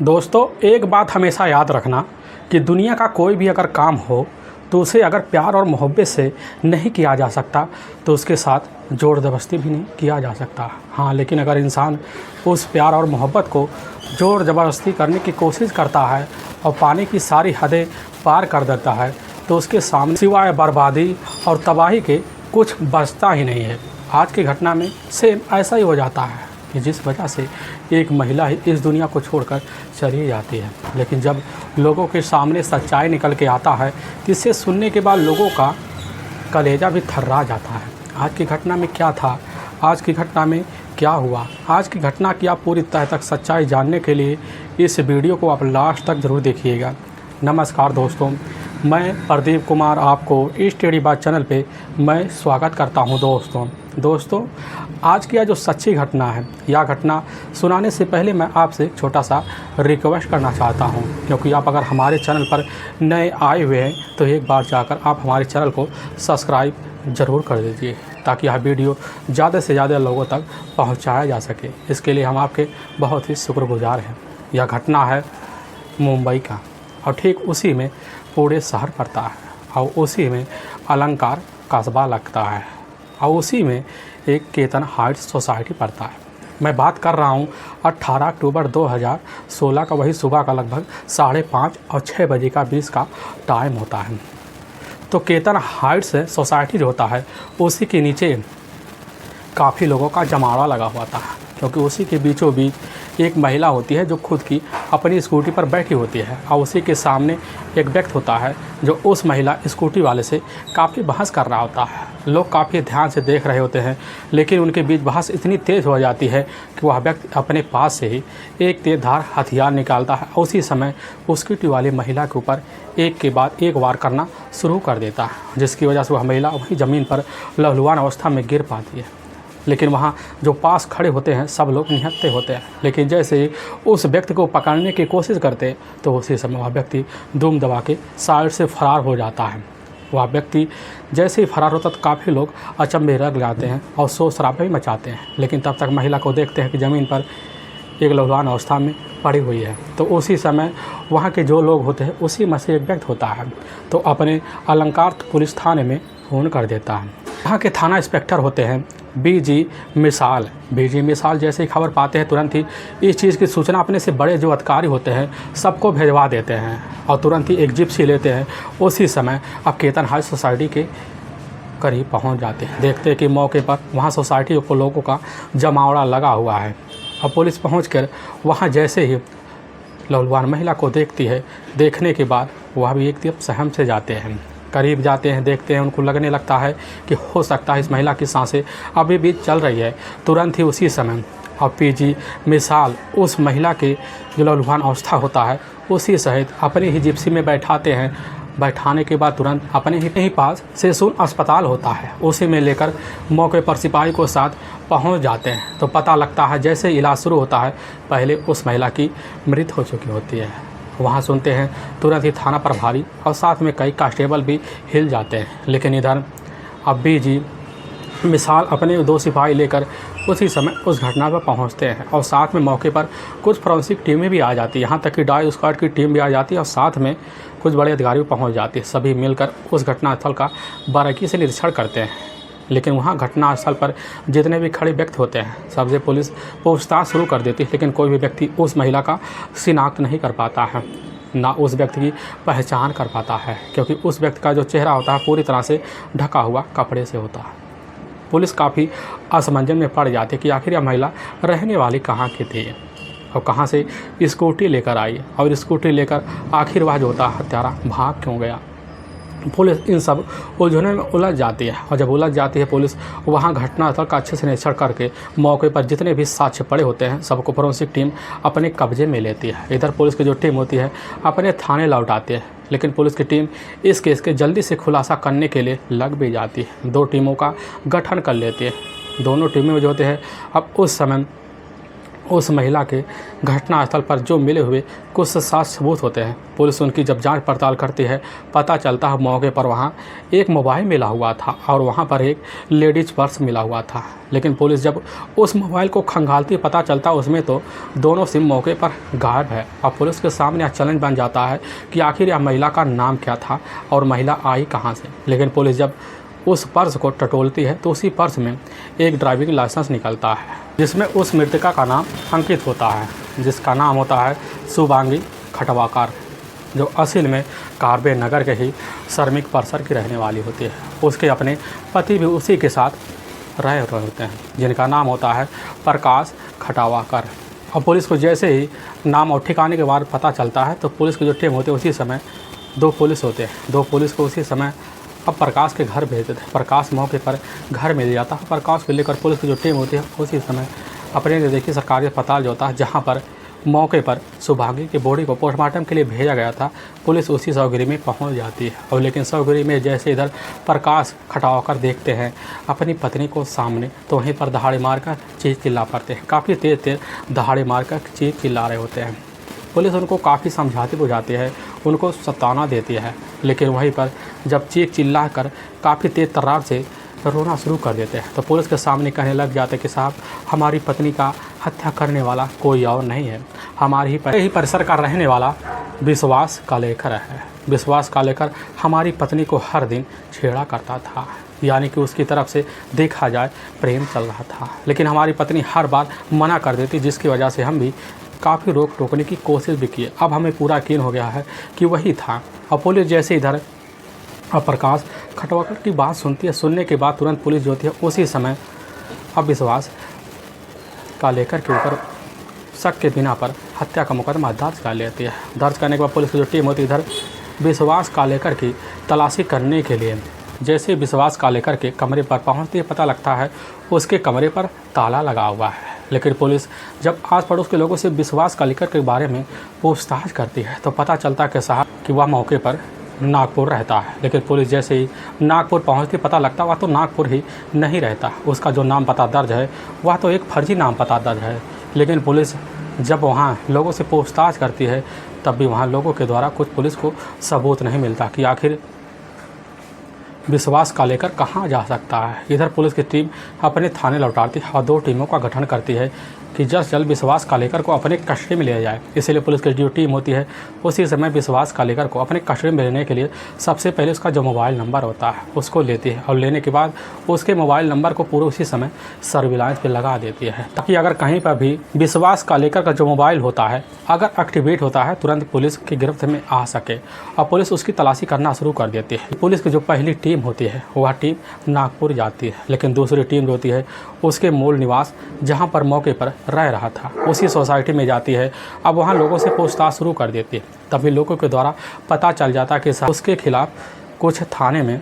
दोस्तों, एक बात हमेशा याद रखना कि दुनिया का कोई भी अगर काम हो तो उसे अगर प्यार और मोहब्बत से नहीं किया जा सकता तो उसके साथ ज़ोर ज़बरदस्ती भी नहीं किया जा सकता। हाँ, लेकिन अगर इंसान उस प्यार और मोहब्बत को ज़ोर ज़बरदस्ती करने की कोशिश करता है और पाने की सारी हदें पार कर देता है तो उसके सामने सिवाय बर्बादी और तबाही के कुछ बचता ही नहीं है। आज की घटना में सेम ऐसा ही हो जाता है कि जिस वजह से एक महिला ही इस दुनिया को छोड़कर चली जाती है। लेकिन जब लोगों के सामने सच्चाई निकल के आता है तो इसे सुनने के बाद लोगों का कलेजा भी थर्रा जाता है। आज की घटना में क्या था, आज की घटना में क्या हुआ, आज की घटना की आप पूरी तह तक सच्चाई जानने के लिए इस वीडियो को आप लास्ट तक ज़रूर देखिएगा। नमस्कार दोस्तों, मैं प्रदीप कुमार आपको इस टेढ़ी बात चैनल पे मैं स्वागत करता हूं। दोस्तों, आज की यह जो सच्ची घटना है, यह घटना सुनाने से पहले मैं आपसे एक छोटा सा रिक्वेस्ट करना चाहता हूं, क्योंकि आप अगर हमारे चैनल पर नए आए हुए हैं तो एक बार जाकर आप हमारे चैनल को सब्सक्राइब ज़रूर कर दीजिए ताकि यह वीडियो ज़्यादा से ज़्यादा लोगों तक पहुँचाया जा सके। इसके लिए हम आपके बहुत ही शुक्रगुजार हैं। यह घटना है मुंबई का और ठीक उसी में पूरे शहर पड़ता है और उसी में अलंकार कस्बा लगता है और उसी में एक केतन हाइट्स सोसाइटी पड़ता है। मैं बात कर रहा हूँ 18 अक्टूबर 2016 का, वही सुबह का लगभग 5:30 और 6 बजे का बीच का टाइम होता है। तो केतन हाइट्स सोसाइटी जो होता है उसी के नीचे काफ़ी लोगों का जमावड़ा लगा हुआ था, क्योंकि उसी के बीचों बीच एक महिला होती है जो खुद की अपनी स्कूटी पर बैठी होती है और उसी के सामने एक व्यक्ति होता है जो उस महिला स्कूटी वाले से काफ़ी बहस कर रहा होता है। लोग काफ़ी ध्यान से देख रहे होते हैं, लेकिन उनके बीच बहस इतनी तेज़ हो जाती है कि वह व्यक्ति अपने पास से ही एक तेज़धार हथियार निकालता है और उसी समय स्कूटी वाली महिला के ऊपर एक के बाद एक वार करना शुरू कर देता है, जिसकी वजह से वह महिला वहीं ज़मीन पर लहूलुहान अवस्था में गिर पाती है। लेकिन वहाँ जो पास खड़े होते हैं सब लोग निहत्ते होते हैं, लेकिन जैसे ही उस व्यक्ति को पकड़ने की कोशिश करते तो उसी समय वह व्यक्ति दुम दबा के साइड से फरार हो जाता है। वह व्यक्ति जैसे ही फरार होता तो काफ़ी लोग अचंभे रह जाते हैं और शोर शराबे भी मचाते हैं, लेकिन तब तक महिला को देखते हैं कि ज़मीन पर एक लहूलुहान अवस्था में पड़ी हुई है। तो उसी समय वहाँ के जो लोग होते हैं उसी में से एक व्यक्ति होता है तो अपने अलंकार पुलिस थाने में फ़ोन कर देता है। यहाँ के थाना इंस्पेक्टर होते हैं बीजी मिसाल जैसे ही खबर पाते हैं तुरंत ही इस चीज़ की सूचना अपने से बड़े जो अधिकारी होते हैं सबको भेजवा देते हैं और तुरंत ही एक जिप्सी लेते हैं। उसी समय अब केतन हाई सोसाइटी के करीब पहुंच जाते हैं। देखते हैं कि मौके पर वहां सोसाइटी को लोगों का जमावड़ा लगा हुआ है और पुलिस पहुंचकर वहां जैसे ही लहूलुहान महिला को देखती है, देखने के बाद वह भी एकदम सहम से जाते हैं। करीब जाते हैं, देखते हैं, उनको लगने लगता है कि हो सकता है इस महिला की सांसें अभी भी चल रही है। तुरंत ही उसी समय और पीजी मिसाल उस महिला के जो लहूलुहान अवस्था होता है उसी सहित अपने ही जिप्सी में बैठाते हैं। बैठाने के बाद तुरंत अपने ही पास सेसून अस्पताल होता है उसी में लेकर मौके पर सिपाही को साथ पहुंच जाते हैं। तो पता लगता है जैसे ही इलाज शुरू होता है पहले उस महिला की मृत्यु हो चुकी होती है। वहाँ सुनते हैं तुरंत ही थाना प्रभारी और साथ में कई कांस्टेबल भी हिल जाते हैं। लेकिन इधर अब बीजी मिसाल अपने 2 सिपाही लेकर उसी समय उस घटना पर पहुंचते हैं और साथ में मौके पर कुछ फोरेंसिक टीमें भी आ जाती है, यहाँ तक कि डॉग स्क्वाड की टीम भी आ जाती है और साथ में कुछ बड़े अधिकारी पहुंच जाते हैं। सभी मिलकर उस घटनास्थल का बारीकी से निरीक्षण करते हैं। लेकिन वहाँ घटनास्थल पर जितने भी खड़े व्यक्ति होते हैं सबसे पुलिस पूछताछ शुरू कर देती है, लेकिन कोई भी व्यक्ति उस महिला का शिनाख्त नहीं कर पाता है, ना उस व्यक्ति की पहचान कर पाता है, क्योंकि उस व्यक्ति का जो चेहरा होता है पूरी तरह से ढका हुआ कपड़े से होता है। पुलिस काफ़ी असमंजस में पड़ जाती है कि आखिर यह महिला रहने वाली कहाँ की थी और कहाँ से स्कूटी लेकर आई और स्कूटी लेकर आखिर वह जो होता है हत्यारा भाग क्यों गया। पुलिस इन सब उलझनों में उलझ जाती है और जब उलझ जाती है पुलिस वहाँ घटनास्थल का अच्छे से निरीक्षण करके मौके पर जितने भी साक्ष्य पड़े होते हैं सबको फोरेंसिक टीम अपने कब्जे में लेती है। इधर पुलिस की जो टीम होती है अपने थाने लौट आती है, लेकिन पुलिस की टीम इस केस के जल्दी से खुलासा करने के लिए लग भी जाती है। 2 टीमों का गठन कर लेती है। दोनों टीमें जो होते हैं अब उस समय उस महिला के घटनास्थल पर जो मिले हुए कुछ साक्ष्य सबूत होते हैं। पुलिस उनकी जब जांच पड़ताल करती है, पता चलता है मौके पर वहां एक मोबाइल मिला हुआ था और वहां पर एक लेडीज पर्स मिला हुआ था। लेकिन पुलिस जब उस मोबाइल को खंगालती पता चलता उसमें तो दोनों सिम मौके पर गायब है। अब पुलिस के सामने यह चैलेंज बन जाता है कि आखिर यह महिला का नाम क्या था और महिला आई कहाँ से। लेकिन पुलिस जब उस पर्स को टटोलती है तो उसी पर्स में एक ड्राइविंग लाइसेंस निकलता है जिसमें उस मृतका का नाम अंकित होता है, जिसका नाम होता है शुभांगी खटवाकर, जो असल में कारबे नगर के ही श्रमिक परिसर की रहने वाली होती है। उसके अपने पति भी उसी के साथ रह रहे होते हैं जिनका नाम होता है प्रकाश खटवाकर। और पुलिस को जैसे ही नाम और ठिकाने के बाद पता चलता है तो पुलिस की जो टीम होती है उसी समय दो पुलिस को उसी समय अब प्रकाश के घर भेज देते हैं। प्रकाश मौके पर घर मिल जाता है। प्रकाश को लेकर पुलिस की जो टीम होती है उसी समय अपने नज़दीकी सरकारी अस्पताल जो होता है जहां पर मौके पर शुभांगी की बॉडी को पोस्टमार्टम के लिए भेजा गया था, पुलिस उसी शवगिरी में पहुंच जाती है। और लेकिन शवगिरी में जैसे इधर प्रकाश खटवाकर देखते हैं अपनी पत्नी को सामने, तो वहीं पर दहाड़े मारकर चीख चिल्ला पड़ते हैं। काफ़ी तेज़ दहाड़े मारकर चीख चिल्ला रहे होते हैं। पुलिस उनको काफ़ी समझाती बुझाती है, उनको सताना देती है, लेकिन वहीं पर जब चीख चिल्ला कर काफ़ी तेज़ तर्रार से रोना शुरू कर देते हैं तो पुलिस के सामने कहने लग जाते हैं कि साहब, हमारी पत्नी का हत्या करने वाला कोई और नहीं है, हमारी ही परिसर का रहने वाला विश्वास कालेकर है। विश्वास कालेकर हमारी पत्नी को हर दिन छेड़ा करता था, यानी कि उसकी तरफ से देखा जाए प्रेम चल रहा था। लेकिन हमारी पत्नी हर बार मना कर देती, जिसकी वजह से हम भी काफ़ी रोक टोकने की कोशिश भी की। अब हमें पूरा यकीन हो गया है कि वही था। और पुलिस जैसे इधर प्रकाश खटवाकर की बात सुनती है, सुनने के बाद तुरंत पुलिस जो होती है उसी समय अब विश्वास कालेकर के ऊपर शक के बिना पर हत्या का मुकदमा दर्ज कर लेती है। दर्ज करने के बाद पुलिस की जो टीम होती है इधर विश्वास कालेकर की तलाशी करने के लिए जैसे विश्वास कालेकर के कमरे पर पहुंचती है, पता लगता है उसके कमरे पर ताला लगा हुआ है। लेकिन पुलिस जब आस पड़ोस के लोगों से विश्वास कालेकर के बारे में पूछताछ करती है तो पता चलता है कि साहब कि वह मौके पर नागपुर रहता है। लेकिन पुलिस जैसे ही नागपुर पहुंचती पता लगता वह तो नागपुर ही नहीं रहता, उसका जो नाम पता दर्ज है वह तो एक फर्जी नाम पता दर्ज है। लेकिन पुलिस जब वहां लोगों से पूछताछ करती है तब भी वहां लोगों के द्वारा कुछ पुलिस को सबूत नहीं मिलता कि आखिर विश्वास कालेकर कहाँ जा सकता है। इधर पुलिस की टीम अपने थाने लौटाती है और दो टीमों का गठन करती है कि जल्द विश्वास कालेकर को अपने कस्टडी में लिया जाए। इसलिए पुलिस की जो टीम होती है उसी समय विश्वास कालेकर को अपने कस्टडी में लेने के लिए सबसे पहले उसका जो मोबाइल नंबर होता है उसको लेती है और लेने के बाद उसके मोबाइल नंबर को पूरे उसी समय सर्विलांस पे लगा देती है, ताकि अगर कहीं पर भी विश्वास कालेकर का जो मोबाइल होता है अगर एक्टिवेट होता है तुरंत पुलिस की गिरफ्त में आ सके और पुलिस उसकी तलाशी करना शुरू कर देती है। पुलिस की जो पहली टीम होती है वह टीम नागपुर जाती है, लेकिन दूसरी टीम जो होती है उसके मूल निवास जहाँ पर मौके पर रह रहा था उसी सोसाइटी में जाती है। अब वहाँ लोगों से पूछताछ शुरू कर देती है। तभी लोगों के द्वारा पता चल जाता है कि उसके खिलाफ कुछ थाने में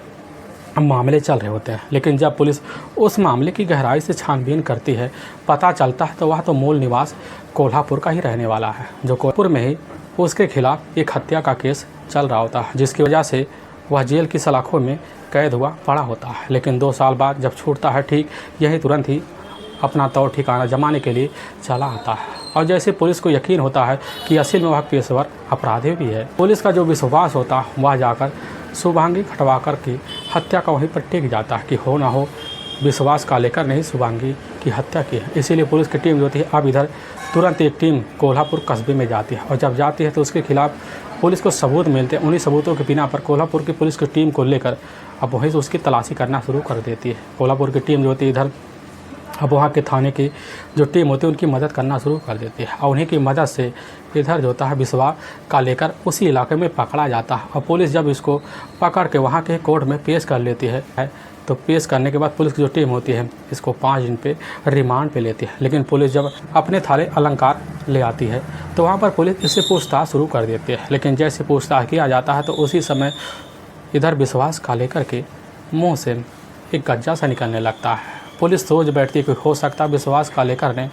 मामले चल रहे होते हैं। लेकिन जब पुलिस उस मामले की गहराई से छानबीन करती है पता चलता है तो वह तो मूल निवास कोल्हापुर का ही रहने वाला है, जो कोल्हापुर में ही उसके खिलाफ एक हत्या का केस चल रहा होता है, जिसकी वजह से वह जेल की सलाखों में कैद हुआ पड़ा होता है। लेकिन 2 साल बाद जब छूटता है ठीक यही तुरंत ही अपना तौर ठिकाना जमाने के लिए चला आता है। और जैसे पुलिस को यकीन होता है कि असल में वह पेशेवर अपराधी भी है, पुलिस का जो विश्वास होता है वह जाकर शुभांगी खटवाकर की हत्या का वहीं पर टिक जाता है कि हो ना हो विश्वास कालेकर ने ही शुभांगी की हत्या की है। इसीलिए पुलिस की टीम जो थी अब इधर तुरंत एक टीम कोल्हापुर कस्बे में जाती है और जब जाती है तो उसके खिलाफ पुलिस को सबूत मिलते हैं। उन्हीं सबूतों के बिना पर कोल्हापुर की पुलिस की टीम को लेकर अब वहीं से उसकी तलाशी करना शुरू कर देती है। कोल्हापुर की टीम जो होती है इधर अब वहाँ के थाने की जो टीम होती है उनकी मदद करना शुरू कर देती है और उन्हीं की मदद से इधर जो होता है विश्वास कालेकर उसी इलाके में पकड़ा जाता है। और पुलिस जब इसको पकड़ के वहाँ के कोर्ट में पेश कर लेती है तो पेश करने के बाद पुलिस की जो टीम होती है इसको 5 दिन पे रिमांड पे लेती है। लेकिन पुलिस जब अपने थाने अलंकार ले आती है तो वहाँ पर पुलिस इससे पूछताछ शुरू कर देती है। लेकिन जैसे पूछताछ किया जाता है तो उसी समय इधर विश्वास कालेकर के मुँह से एक गज्जा सा निकलने लगता है। पुलिस सोच बैठती है कि हो सकता है विश्वास कालेकर ने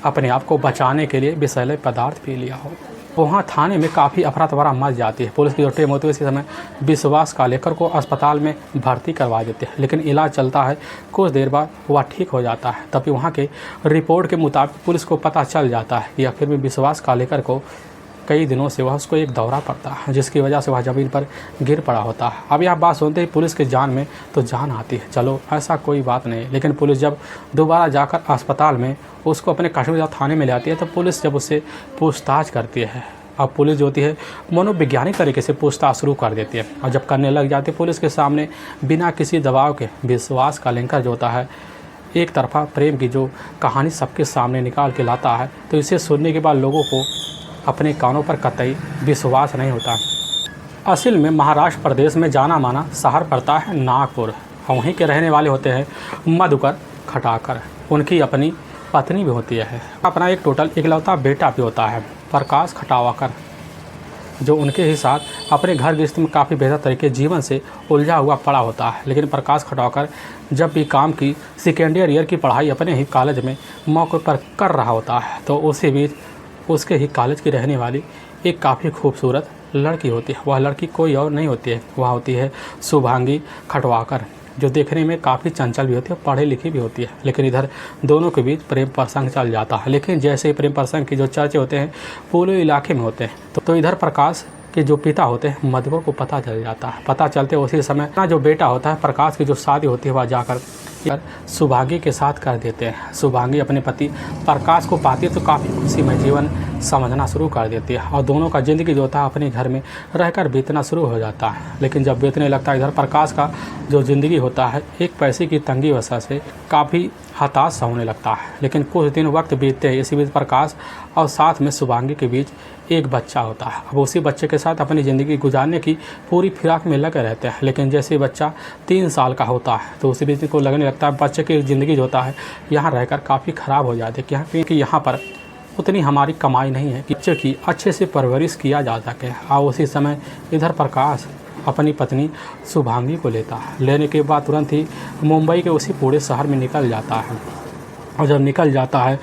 अपने आप को बचाने के लिए विषैले पदार्थ पी लिया हो। वहाँ थाने में काफ़ी अफरा तफरा मच जाती है। पुलिस की जो टीम होती है इसी समय विश्वास कालेकर को अस्पताल में भर्ती करवा देते हैं, लेकिन इलाज चलता है, कुछ देर बाद वह ठीक हो जाता है। तभी वहाँ के रिपोर्ट के मुताबिक पुलिस को पता चल जाता है कि आखिर में विश्वास कालेकर को कई दिनों से वह उसको एक दौरा पड़ता है, जिसकी वजह से वह ज़मीन पर गिर पड़ा होता है। अब यह बात सुनते ही पुलिस के जान में तो जान आती है। चलो ऐसा कोई बात नहीं, लेकिन पुलिस जब दोबारा जाकर अस्पताल में उसको अपने कस्टडी थाने में ले आती है तो पुलिस जब उससे पूछताछ करती है, अब पुलिस जो होती है मनोवैज्ञानिक तरीके से पूछताछ शुरू कर देती है। और जब करने लग जाती है पुलिस के सामने बिना किसी दबाव के विश्वास कालेकर जो होता है एक तरफा प्रेम की जो कहानी सबके सामने निकाल के लाता है, तो इसे सुनने के बाद लोगों को अपने कानों पर कतई विश्वास नहीं होता। असल में महाराष्ट्र प्रदेश में जाना माना शहर पड़ता है नागपुर, और वहीं के रहने वाले होते हैं मधुकर खटाकर। उनकी अपनी पत्नी भी होती है, अपना एक टोटल इकलौता बेटा भी होता है प्रकाश खटावाकर, जो उनके ही साथ अपने घर गृहस्थ में काफ़ी बेहतर तरीके जीवन से उलझा हुआ पड़ा होता है। लेकिन प्रकाश खटावकर जब भी काम की सेकेंड ईयर की पढ़ाई अपने ही कॉलेज में मौके पर कर रहा होता है, तो उसी बीच उसके ही कॉलेज की रहने वाली एक काफ़ी खूबसूरत लड़की होती है। वह लड़की कोई और नहीं होती है, वह होती है शुभांगी खटवाकर, जो देखने में काफ़ी चंचल भी होती है, पढ़ी लिखी भी होती है। लेकिन इधर दोनों के बीच प्रेम प्रसंग चल जाता है। लेकिन जैसे ही प्रेम प्रसंग की जो चर्चे होते हैं पूरे इलाके में होते हैं, तो इधर प्रकाश के जो पिता होते हैं मधुकर को पता चल जाता है। पता चलते उसी समय जो बेटा होता है प्रकाश की जो शादी होती है वह जाकर शुभांगी के साथ कर देते हैं। शुभांगी अपने पति प्रकाश को पाती है तो काफ़ी खुशी में जीवन समझना शुरू कर देती है, और दोनों का ज़िंदगी जो होता है अपने घर में रहकर बीतना शुरू हो जाता है। लेकिन जब बीतने लगता है इधर प्रकाश का जो ज़िंदगी होता है एक पैसे की तंगी वजह से काफ़ी हताश सा होने लगता है। लेकिन कुछ दिन वक्त बीतते हैं, इसी बीच प्रकाश और साथ में शुभांगी के बीच एक बच्चा होता है। अब उसी बच्चे के साथ अपनी ज़िंदगी गुजारने की पूरी फिराक में लगे रहते हैं। लेकिन जैसे बच्चा 3 साल का होता है तो उसी बीच को लगने लगता है बच्चे की ज़िंदगी जो होता है यहाँ रहकर काफ़ी ख़राब हो जाती है, क्योंकि यहाँ पर उतनी हमारी कमाई नहीं है कि बच्चे की अच्छे से परवरिश किया जा सके। और उसी समय इधर प्रकाश अपनी पत्नी शुभांगी को लेता है। लेने के बाद तुरंत ही मुंबई के उसी पूरे शहर में निकल जाता है, और जब निकल जाता है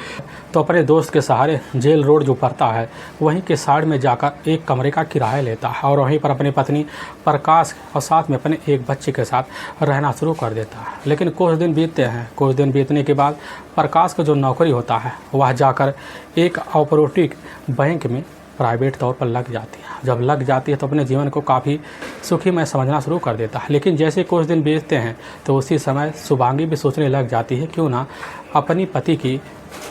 तो अपने दोस्त के सहारे जेल रोड जो पड़ता है वहीं के साइड में जाकर एक कमरे का किराया लेता है, और वहीं पर अपनी पत्नी प्रकाश और साथ में अपने एक बच्चे के साथ रहना शुरू कर देता है। लेकिन कुछ दिन बीतते हैं, कुछ दिन बीतने के बाद प्रकाश का जो नौकरी होता है वह जाकर एक ऑपरेटिव बैंक में प्राइवेट तौर पर लग जाती है। जब लग जाती है तो अपने जीवन को काफ़ी सुखी में समझना शुरू कर देता है। लेकिन जैसे कुछ दिन बीतते हैं तो उसी समय शुभांगी भी सोचने लग जाती है क्यों ना अपनी पति की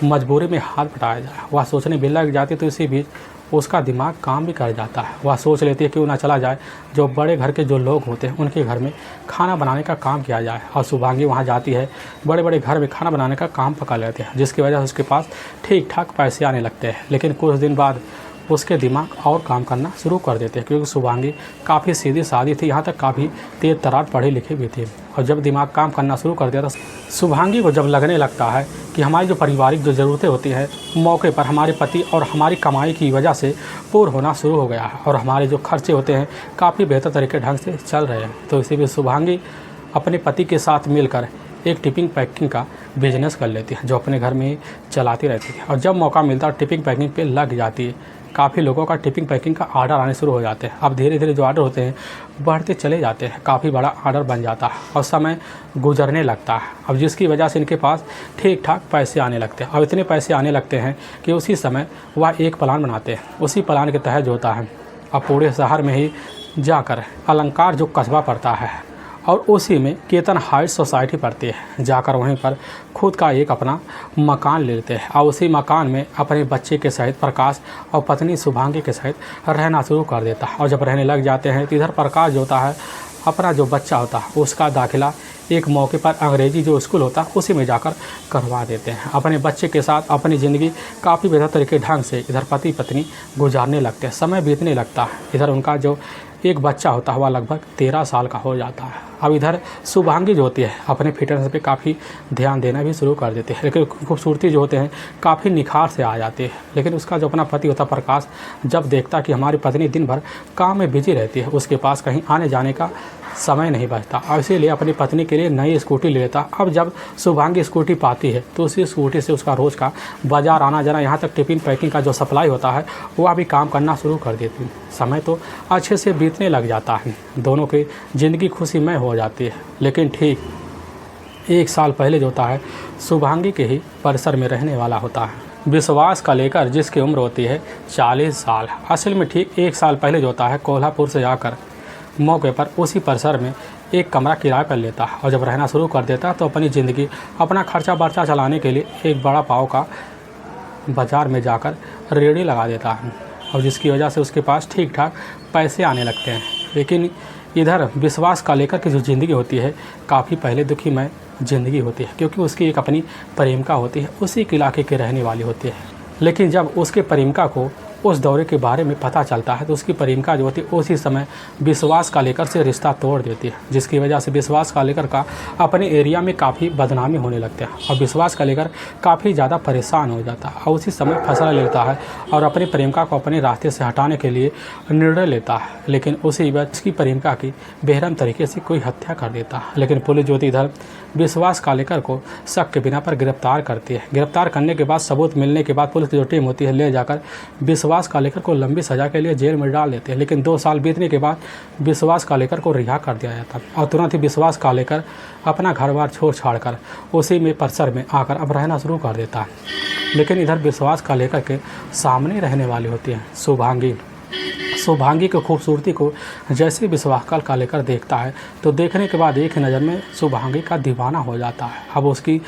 मजबूरी में हाथ बटाया जाए। वह सोचने भी लग जाती है तो इसी बीच उसका दिमाग काम भी कर जाता है। वह सोच लेती है क्यों ना चला जाए जो बड़े घर के जो लोग होते हैं उनके घर में खाना बनाने का काम किया जाए। और शुभांगी वहाँ जाती है, बड़े बड़े घर में खाना बनाने का काम पका लेते हैं, जिसकी वजह से उसके पास ठीक ठाक पैसे आने लगते हैं। लेकिन कुछ दिन बाद उसके दिमाग और काम करना शुरू कर देते हैं, क्योंकि शुभांगी काफ़ी सीधी सादी थी, यहाँ तक काफ़ी तेज तरार पढ़ी लिखी भी थी। और जब दिमाग काम करना शुरू कर दिया तो शुभांगी को जब लगने लगता है कि हमारी जो पारिवारिक जो ज़रूरतें होती हैं मौके पर हमारे पति और हमारी कमाई की वजह से पूर्ण होना शुरू हो गया है, और हमारे जो खर्चे होते हैं काफ़ी बेहतर तरीके ढंग से चल रहे हैं। तो इसी बीच शुभांगी अपने पति के साथ मिलकर एक टिपिंग पैकिंग का बिजनेस कर लेती है, जो अपने घर में ही चलाती रहती है। और जब मौका मिलता है टिपिंग पैकिंग पे लग जाती है। काफ़ी लोगों का टिपिंग पैकिंग का आर्डर आने शुरू हो जाते हैं। अब धीरे धीरे जो आर्डर होते हैं बढ़ते चले जाते हैं, काफ़ी बड़ा आर्डर बन जाता है और समय गुजरने लगता है। अब जिसकी वजह से इनके पास ठीक ठाक पैसे आने लगते हैं। अब इतने पैसे आने लगते हैं कि उसी समय वह एक प्लान बनाते हैं। उसी प्लान के तहत जो होता है अब पूरे शहर में ही जाकर अलंकार जो कस्बा पड़ता है और उसी में केतन हाइट सोसाइटी पड़ती है, जाकर वहीं पर खुद का एक अपना मकान ले लेते हैं। और उसी मकान में अपने बच्चे के सहित प्रकाश और पत्नी शुभांगी के सहित रहना शुरू कर देता है। और जब रहने लग जाते हैं तो इधर प्रकाश जो होता है अपना जो बच्चा होता है उसका दाखिला एक मौके पर अंग्रेजी जो स्कूल होता है उसी में जाकर करवा देते हैं। अपने बच्चे के साथ अपनी ज़िंदगी काफ़ी बेहतर तरीके ढंग से इधर पति पत्नी गुजारने लगते हैं। समय बीतने लगता है, इधर उनका जो एक बच्चा होता है वह लगभग 13 साल का हो जाता है। अब इधर शुभांगी जो होती है अपने फिटनेस पे काफ़ी ध्यान देना भी शुरू कर देती है, लेकिन खूबसूरती जो होते हैं काफ़ी निखार से आ जाती है। लेकिन उसका जो अपना पति होता है प्रकाश जब देखता कि हमारी पत्नी दिन भर काम में बिजी रहती है, उसके पास कहीं आने जाने का समय नहीं बचता और इसीलिए अपनी पत्नी के लिए नई स्कूटी ले लेता। अब जब शुभांगी स्कूटी पाती है तो उसी स्कूटी से उसका रोज़ का बाज़ार आना जाना, यहाँ तक टिफ़िन पैकिंग का जो सप्लाई होता है वह भी काम करना शुरू कर देती। समय तो अच्छे से बीतने लग जाता है, दोनों की ज़िंदगी खुशीमय हो जाती है। लेकिन ठीक 1 साल पहले जो होता है शुभांगी के ही परिसर में रहने वाला होता है विश्वास का लेकर, जिसकी उम्र होती है 40 साल। असल में ठीक 1 साल पहले जो होता है कोल्हापुर से आकर मौके पर उसी परिसर में एक कमरा किराए पर लेता है और जब रहना शुरू कर देता तो अपनी ज़िंदगी, अपना खर्चा बर्चा चलाने के लिए एक बड़ा पाव का बाज़ार में जाकर रेहड़ी लगा देता है और जिसकी वजह से उसके पास ठीक ठाक पैसे आने लगते हैं। लेकिन इधर विश्वास का लेकर की जो ज़िंदगी होती है काफ़ी पहले दुखीमय ज़िंदगी होती है, क्योंकि उसकी एक अपनी प्रेमिका होती है, उसी के इलाके के रहने वाली होती है। लेकिन जब उसके प्रेमिका को उस दौरे के बारे में पता चलता है तो उसकी प्रेमिका जो होती है उसी समय विश्वास का लेकर से रिश्ता तोड़ देती है, जिसकी वजह से विश्वास का लेकर का अपने एरिया में काफ़ी बदनामी होने लगते हैं और विश्वास का लेकर काफ़ी ज़्यादा परेशान हो जाता है और उसी समय फैसला लेता है और अपनी प्रेमिका को अपने रास्ते से हटाने के लिए निर्णय लेता है। लेकिन उसी वक्त उसकी प्रेमिका की बेरहम तरीके से कोई हत्या कर देता है। लेकिन पुलिस जो इधर विश्वास का लेकर को शक के बिना पर गिरफ्तार करती है। गिरफ्तार करने के बाद सबूत मिलने के बाद पुलिस की जो टीम होती है ले जाकर विश्वास का लेकर को लंबी सज़ा के लिए जेल में डाल देते हैं। लेकिन 2 साल बीतने के बाद विश्वास का लेकर को रिहा कर दिया जाता है और तुरंत ही विश्वास का लेकर अपना घर बार छोड़ छाड़ कर उसी में परिसर में आकर अब रहना शुरू कर देता है। लेकिन इधर विश्वास का लेकर के सामने रहने वाली होती है शुभांगी। शुभांगी की खूबसूरती को जैसे विश्वास का लेकर देखता है तो देखने के बाद एक नज़र में शुभांगी का दीवाना हो जाता है। अब उसकी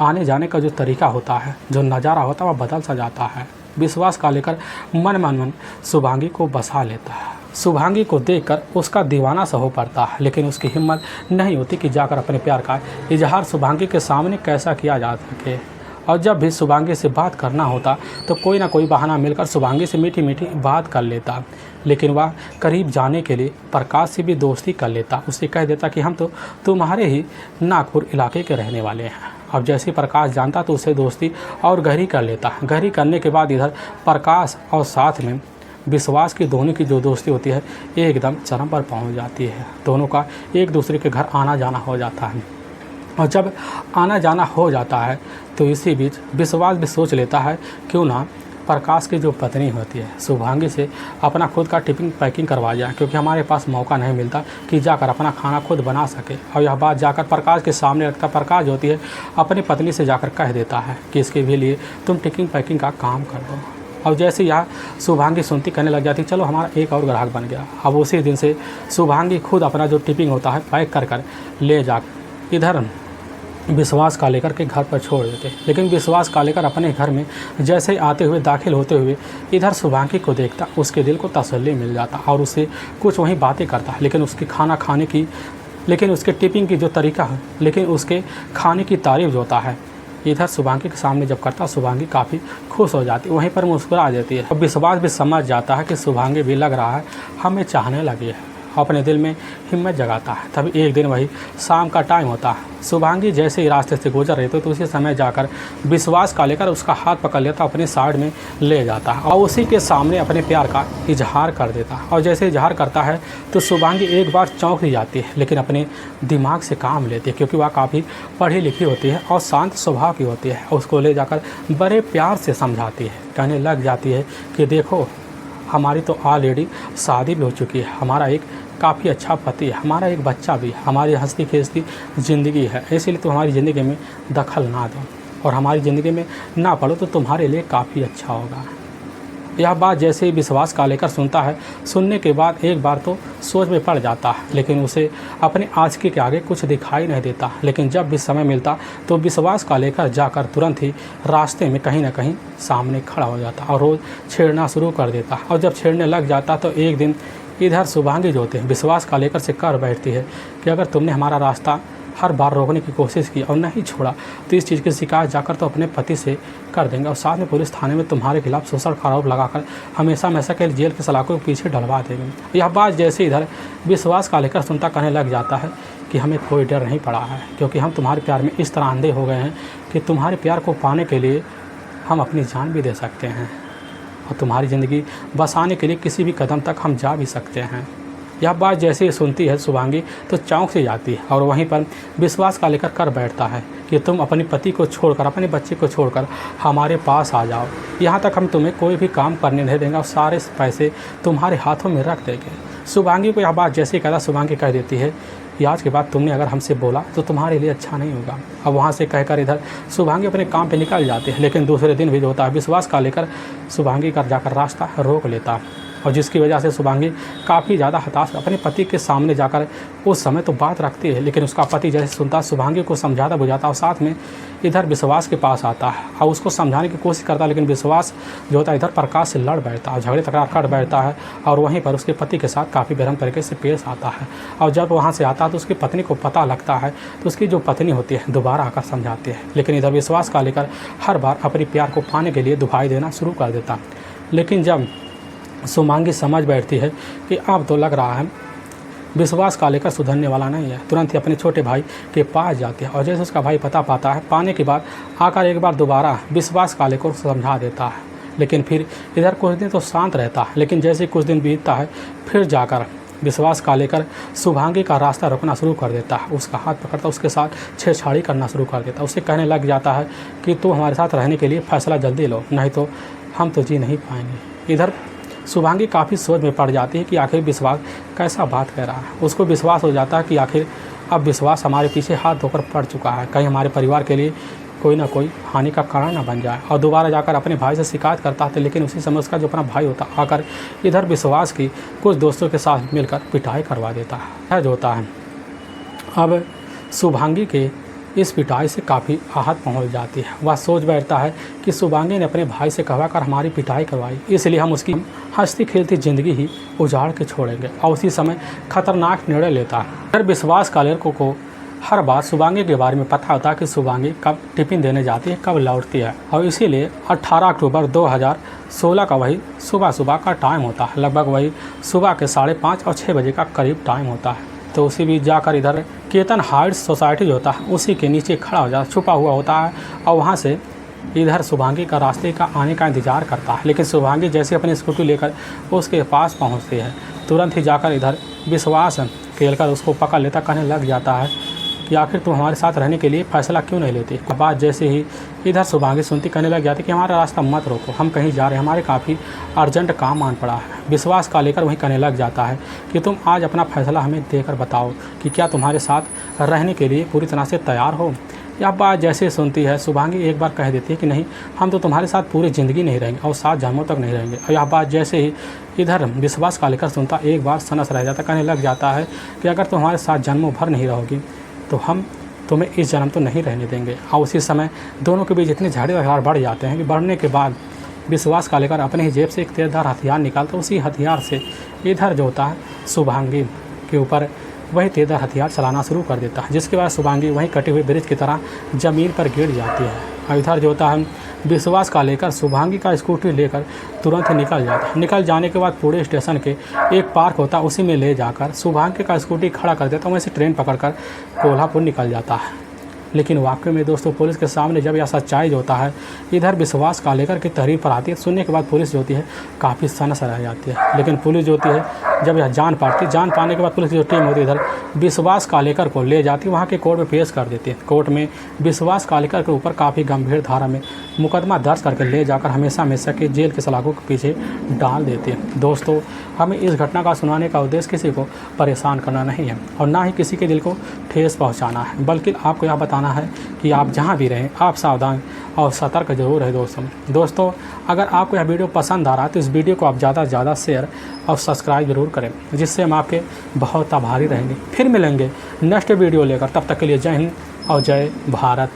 आने जाने का जो तरीका होता है, जो नज़ारा होता है वह बदल सा जाता है। विश्वास का लेकर मन शुभांगी को बसा लेता है। शुभांगी को देखकर उसका दीवाना सा हो पड़ता है, लेकिन उसकी हिम्मत नहीं होती कि जाकर अपने प्यार का इजहार शुभांगी के सामने कैसा किया जा सके। और जब भी शुभांगी से बात करना होता तो कोई ना कोई बहाना मिलकर शुभांगी से मीठी मीठी बात कर लेता। लेकिन वह करीब जाने के लिए प्रकाश से भी दोस्ती कर लेता। उसे कह देता कि हम तो तुम्हारे ही नागपुर इलाके के रहने वाले हैं। अब जैसे प्रकाश जानता तो उससे दोस्ती और गहरी कर लेता। गहरी करने के बाद इधर प्रकाश और साथ में विश्वास की दोनों की जो दोस्ती होती है एकदम चरम पर पहुंच जाती है। दोनों का एक दूसरे के घर आना जाना हो जाता है और जब आना जाना हो जाता है तो इसी बीच विश्वास भी सोच लेता है क्यों ना प्रकाश की जो पत्नी होती है शुभांगी से अपना खुद का टिफ़िन पैकिंग करवा जाए, क्योंकि हमारे पास मौका नहीं मिलता कि जाकर अपना खाना खुद बना सके। और यह बात जाकर प्रकाश के सामने रखता प्रकाश जो होती है अपनी पत्नी से जाकर कह देता है कि इसके भी लिए तुम टिफ़िन पैकिंग का काम कर दो। और जैसे यह शुभांगी सुनती कहने लग जाती चलो हमारा एक और ग्राहक बन गया। अब उसी दिन से शुभांगी खुद अपना जो टिफ़िन होता है पैक कर ले जा इधर विश्वास का लेकर के घर पर छोड़ देते। लेकिन विश्वास का लेकर अपने घर में जैसे आते हुए दाखिल होते हुए इधर शुभांगी को देखता, उसके दिल को तसल्ली मिल जाता और उससे कुछ वहीं बातें करता। लेकिन उसकी खाना खाने की, लेकिन उसके टिपिंग की जो तरीका है, लेकिन उसके खाने की तारीफ जो होता है इधर शुभांगी के सामने जब करता शुभांगी काफ़ी खुश हो जाती, वहीं पर मुस्कुरा देती है। और विश्वास भी समझ जाता है कि शुभांगी भी लग रहा है हमें चाहने लगी है, अपने दिल में हिम्मत जगाता है। तभी एक दिन वही शाम का टाइम होता है। शुभांगी जैसे ही रास्ते से गुजर रही तो उसी समय जाकर विश्वास का लेकर उसका हाथ पकड़ लेता, अपने साइड में ले जाता है और उसी के सामने अपने प्यार का इजहार कर देता है। और जैसे इजहार करता है तो शुभांगी एक बार चौंक ही जाती है, लेकिन अपने दिमाग से काम लेती है, क्योंकि वह काफ़ी पढ़ी लिखी होती है और शांत स्वभाव की होती है। उसको ले जाकर बड़े प्यार से समझाती है, कहने लग जाती है कि देखो हमारी तो ऑलरेडी शादी भी हो चुकी है, हमारा एक काफ़ी अच्छा पति है, हमारा एक बच्चा भी है, हमारी हंसती खेसती ज़िंदगी है, इसलिए तो हमारी ज़िंदगी में दखल ना दो और हमारी ज़िंदगी में ना पड़ो तो तुम्हारे लिए काफ़ी अच्छा होगा। यह बात जैसे ही विश्वास का लेकर सुनता है, सुनने के बाद एक बार तो सोच में पड़ जाता है, लेकिन उसे अपने आशिकी के आगे कुछ दिखाई नहीं देता। लेकिन जब भी समय मिलता तो विश्वास का लेकर जाकर तुरंत ही रास्ते में कहीं ना कहीं सामने खड़ा हो जाता और रोज़ छेड़ना शुरू कर देता। और जब छेड़ने लग जाता तो एक दिन इधर शुभांगी जो होते हैं विश्वास का लेकर से कर बैठती है कि अगर तुमने हमारा रास्ता हर बार रोकने की कोशिश की और नहीं छोड़ा तो इस चीज़ की शिकायत जाकर तो अपने पति से कर देंगे और साथ में पुलिस थाने में तुम्हारे खिलाफ शोषण का आरोप लगाकर हमेशा हमेशा के जेल के सलाखों के पीछे डलवा देंगे। यह बात जैसे इधर विश्वास का लेकर सुनता कहने लग जाता है कि हमें कोई डर नहीं पड़ा है, क्योंकि हम तुम्हारे प्यार में इस तरह अंधे हो गए हैं कि तुम्हारे प्यार को पाने के लिए हम अपनी जान भी दे सकते हैं और तुम्हारी ज़िंदगी बसाने के लिए किसी भी कदम तक हम जा भी सकते हैं। यह बात जैसे ही सुनती है शुभांगी तो चौंक से जाती है और वहीं पर विश्वास का लेकर कर बैठता है कि तुम अपने पति को छोड़कर, अपने बच्चे को छोड़कर हमारे पास आ जाओ, यहाँ तक हम तुम्हें कोई भी काम करने नहीं देंगे और सारे पैसे तुम्हारे हाथों में रख देंगे। शुभांगी को यह बात जैसे ही कहता, शुभांगी कह देती है कि आज के बाद तुमने अगर हमसे बोला तो तुम्हारे लिए अच्छा नहीं होगा। अब वहाँ से कहकर इधर शुभांगी अपने काम पे निकल जाती है, लेकिन दूसरे दिन भी जो होता है विश्वास का लेकर शुभांगी का जाकर रास्ता रोक लेता है और जिसकी वजह से शुभांगी काफ़ी ज़्यादा हताश अपने पति के सामने जाकर उस समय तो बात रखती है, लेकिन उसका पति जैसे सुनता शुभांगी को समझाता बुझाता और साथ में इधर विश्वास के पास आता है और उसको समझाने की कोशिश करता है, लेकिन विश्वास जो होता है इधर प्रकाश से लड़ बैठता है, झगड़े तकरार कर बैठता है और वहीं पर उसके पति के साथ काफ़ी बेरहम तरीके से पेश आता है। और जब वहाँ से आता है तो उसकी पत्नी को पता लगता है तो उसकी जो पत्नी होती है दोबारा आकर समझाती है, लेकिन इधर विश्वास का लेकर हर बार अपने प्यार को पाने के लिए दुहाई देना शुरू कर देता। लेकिन जब शुभांगी समझ बैठती है कि अब तो लग रहा है विश्वास का लेकर सुधरने वाला नहीं है, तुरंत ही अपने छोटे भाई के पास जाती है और जैसे उसका भाई पता पाता है, पाने के बाद आकर एक बार दोबारा विश्वास का लेकर समझा देता है। लेकिन फिर इधर कुछ दिन तो शांत रहता है, लेकिन जैसे कुछ दिन बीतता है फिर जाकर विश्वास का लेकर शुभांगी का रास्ता रोकना शुरू कर देता है, उसका हाथ पकड़ता उसके साथ छेड़छाड़ी करना शुरू कर देता है, उससे कहने लग जाता है कि तू हमारे साथ रहने के लिए फ़ैसला जल्दी लो, नहीं तो हम तो जी नहीं पाएंगे। इधर शुभांगी काफ़ी सोच में पड़ जाती है कि आखिर विश्वास कैसा बात कह रहा है। उसको विश्वास हो जाता है कि आखिर अब विश्वास हमारे पीछे हाथ धोकर पड़ चुका है, कहीं हमारे परिवार के लिए कोई ना कोई हानि का कारण ना बन जाए, और दोबारा जाकर अपने भाई से शिकायत करता है। लेकिन उसी समय उसका जो अपना भाई होता आकर इधर विश्वास की कुछ दोस्तों के साथ मिलकर पिटाई करवा देता है। जो होता है अब शुभांगी के इस पिटाई से काफ़ी आहत पहुंच जाती है। वह सोच बैठता है कि शुभांगी ने अपने भाई से कहवाकर हमारी पिटाई करवाई, इसलिए हम उसकी हंसती खेलती ज़िंदगी ही उजाड़ के छोड़ेंगे। और उसी समय खतरनाक निर्णय लेता है। फिर विश्वास कालेर को हर बार शुभांगी के बारे में पता होता है कि शुभांगी कब टिफ़िन देने जाती है, कब लौटती है, और इसीलिए 18 अक्टूबर 2016 का वही सुबह का टाइम होता है। लगभग वही सुबह के 5:30 और 6 बजे का करीब टाइम होता है। तो उसी बीच जाकर इधर केतन हाइट्स सोसाइटी जो होता है उसी के नीचे खड़ा हो जाता, छुपा हुआ होता है और वहाँ से इधर शुभांगी का रास्ते का आने का इंतज़ार करता है। लेकिन शुभांगी जैसे अपनी स्कूटी लेकर उसके पास पहुँचती है, तुरंत ही जाकर इधर विश्वास खेलकर उसको पकड़ लेता, कहने लग जाता है कि आखिर तुम हमारे साथ रहने के लिए फ़ैसला क्यों नहीं लेती। बात जैसे ही इधर शुभांगी सुनती, कहने लग जाती कि हमारा रास्ता मत रोको, हम कहीं जा रहे हैं, हमारे काफ़ी अर्जेंट काम आन पड़ा है। विश्वास का लेकर वहीं कहने लग जाता है कि तुम आज अपना फ़ैसला हमें देकर बताओ कि क्या तुम्हारे साथ रहने के लिए पूरी तरह से तैयार हो। यह बात जैसे सुनती है शुभांगी एक बार कह देती है कि नहीं, हम तो तुम्हारे साथ पूरी ज़िंदगी नहीं रहेंगे और 7 जन्मों तक नहीं रहेंगे। और यह बात जैसे ही इधर विश्वास का लेकर सुनता, एक बार सनस रह जाता, कहने लग जाता है कि अगर तुम हमारे साथ जन्मों भर नहीं रहोगी तो हम तुम्हें इस जन्म तो नहीं रहने देंगे। और उसी समय दोनों के बीच इतने झगड़े तकरार बढ़ जाते हैं कि बढ़ने के बाद विश्वास का लेकर अपने ही जेब से एक तेजधार हथियार निकालता, उसी हथियार से इधर जो होता है शुभांगी के ऊपर वही तेजधार हथियार चलाना शुरू कर देता है, जिसके बाद शुभांगी वहीं कटे हुए ब्रिज की तरह ज़मीन पर गिर जाती है। और इधर जो होता है विश्वास का लेकर शुभांगी का स्कूटी लेकर तुरंत ही निकल जाता है। निकल जाने के बाद पुणे स्टेशन के एक पार्क होता है, उसी में ले जाकर शुभांगी का स्कूटी खड़ा कर देता है, वहीं से ट्रेन पकड़कर कोल्हापुर निकल जाता है। लेकिन वाकई में दोस्तों पुलिस के सामने जब यह सच्चाई जो होता है इधर विश्वास का लेकर की तहरीर पर आती है, सुनने के बाद पुलिस जो होती है काफ़ी सनस रह जाती है। लेकिन पुलिस जो होती है जब यह जान पाने के बाद पुलिस की जो टीम होती है इधर विश्वास का लेकर को ले जाती है, वहाँ के कोर्ट में पेश कर देती है। कोर्ट में विश्वास का लेकर के ऊपर काफ़ी गंभीर धारा में मुकदमा दर्ज करके ले जाकर हमेशा के जेल के सलाखों के पीछे डाल देते हैं। दोस्तों हमें इस घटना का सुनाने का उद्देश्य किसी को परेशान करना नहीं है और ना ही किसी के दिल को ठेस पहुंचाना है, बल्कि आपको यह बताना है कि आप जहां भी रहें आप सावधान और सतर्क जरूर है। दोस्तों अगर आपको यह वीडियो पसंद आ रहा है तो इस वीडियो को आप ज़्यादा से ज़्यादा शेयर और सब्सक्राइब जरूर करें, जिससे हम आपके बहुत आभारी रहेंगे। फिर मिलेंगे नेक्स्ट वीडियो लेकर, तब तक के लिए जय हिंद और जय भारत।